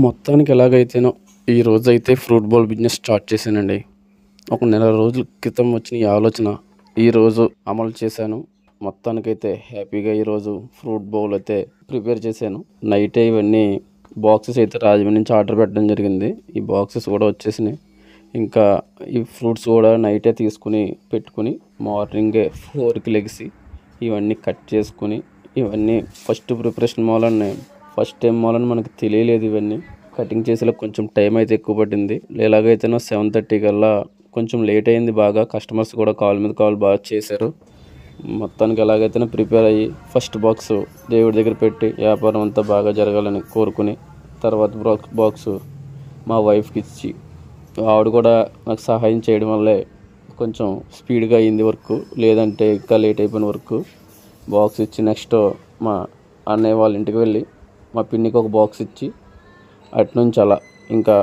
మొత్తానికి ఎలాగైతేనో ఈరోజైతే fruit bowl business start చేశానండి. ఒక నెల రోజుల క్రితం వచ్చిన ఈ ఆలోచన ఈరోజు అమలు చేశాను. మొత్తానికైతే హ్యాపీగా ఈరోజు ఫ్రూట్ బౌల్ అయితే ప్రిపేర్ చేశాను. నైటే ఇవన్నీ బాక్సెస్ అయితే రాజమండ్రి నుంచి ఆర్డర్ పెట్టడం జరిగింది. ఈ బాక్సెస్ కూడా వచ్చేసినాయి. ఇంకా ఈ ఫ్రూట్స్ కూడా నైటే తీసుకుని పెట్టుకుని మార్నింగే 4కి లెగిసి ఇవన్నీ కట్ చేసుకుని ఇవన్నీ ఫస్ట్ ప్రిపరేషన్ ఫస్ట్ టైం మూలన మనకు తెలియలేదు. ఇవన్నీ కటింగ్ చేసేలా కొంచెం టైం అయితే ఎక్కువ పట్టింది. ఎలాగైతేనో 7:30 కల్లా కొంచెం లేట్ అయింది. బాగా కస్టమర్స్ కూడా కాల్ మీద కాల్ బాగా చేశారు. మొత్తానికి ఎలాగైతేనో ప్రిపేర్ అయ్యి ఫస్ట్ బాక్స్ దేవుడి దగ్గర పెట్టి వ్యాపారం అంతా బాగా జరగాలని కోరుకుని తర్వాత బాక్స్ మా వైఫ్కి ఇచ్చి ఆవిడ కూడా నాకు సహాయం చేయడం వల్లే కొంచెం స్పీడ్గా అయింది వర్క్. లేదంటే ఇంకా లేట్ అయిపోయిన వర్క్. బాక్స్ ఇచ్చి నెక్స్ట్ మా అన్నయ్య వాళ్ళ ఇంటికి వెళ్ళి మా పిన్నికి ఒక బాక్స్ ఇచ్చి అటునుంచి అలా ఇంకా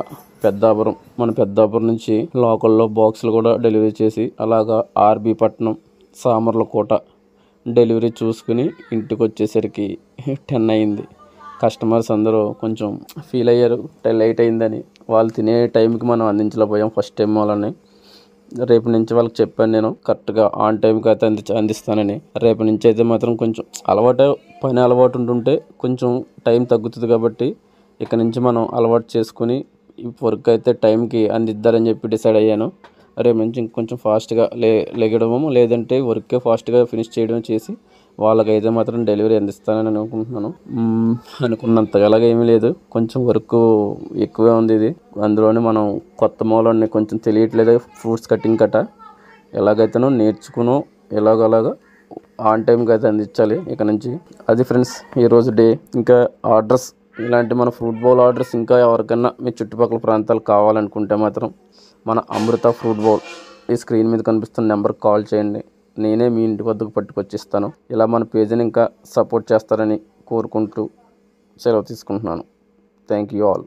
మన పెద్దాపురం నుంచి లోకల్లో బాక్సులు కూడా డెలివరీ చేసి అలాగా ఆర్బీ పట్నం సామర్లకోట డెలివరీ చూసుకుని ఇంటికి వచ్చేసరికి 10 అయింది. కస్టమర్స్ అందరూ కొంచెం ఫీల్ అయ్యారు లేట్ అయిందని. వాళ్ళు తినే టైంకి మనం అందించలేకపోయాం ఫస్ట్ టైం వాళ్ళని. రేపు నుంచి వాళ్ళకి చెప్పాను నేను కరెక్ట్గా ఆన్ టైంకి అయితే అందిస్తానని. రేపు నుంచి అయితే మాత్రం కొంచెం పని అలవాటు ఉంటుంటే కొంచెం టైం తగ్గుతుంది కాబట్టి ఇక నుంచి మనం అలవాటు చేసుకుని ఈ వర్క్ అయితే టైంకి అందిద్దారని చెప్పి డిసైడ్ అయ్యాను. రేపు నుంచి ఇంకొంచెం ఫాస్ట్గా లెగడము లేదంటే వర్కే ఫాస్ట్గా ఫినిష్ చేయడం చేసి వాళ్ళకైతే మాత్రం డెలివరీ అందిస్తానని అనుకుంటున్నాను. అనుకున్నంతగా ఏమీ లేదు, కొంచెం వర్క్ ఎక్కువే ఉంది. ఇది అందులోనే మనం కొత్త మూలాన్ని కొంచెం తెలియట్లేదు. ఫ్రూట్స్ కటింగ్ ఎలాగైతేనో నేర్చుకునో ఎలాగలాగా ఆన్ టైంకి అయితే అందించాలి ఇక నుంచి. అది ఫ్రెండ్స్ ఈరోజు డే. ఇంకా ఆర్డర్స్ ఇలాంటి మన ఫ్రూట్ బౌల్ ఆర్డర్స్ ఇంకా ఎవరికైనా మీ చుట్టుపక్కల ప్రాంతాలు కావాలనుకుంటే మాత్రం మన అమృత ఫ్రూట్ బౌల్ ఈ స్క్రీన్ మీద కనిపిస్తున్న నెంబర్కి కాల్ చేయండి. నేనే మీ ఇంటి వద్దకు పట్టుకొచ్చిస్తాను. ఇలా మన పేజీని ఇంకా సపోర్ట్ చేస్తారని కోరుకుంటూ సెలవు తీసుకుంటున్నాను. Thank you all.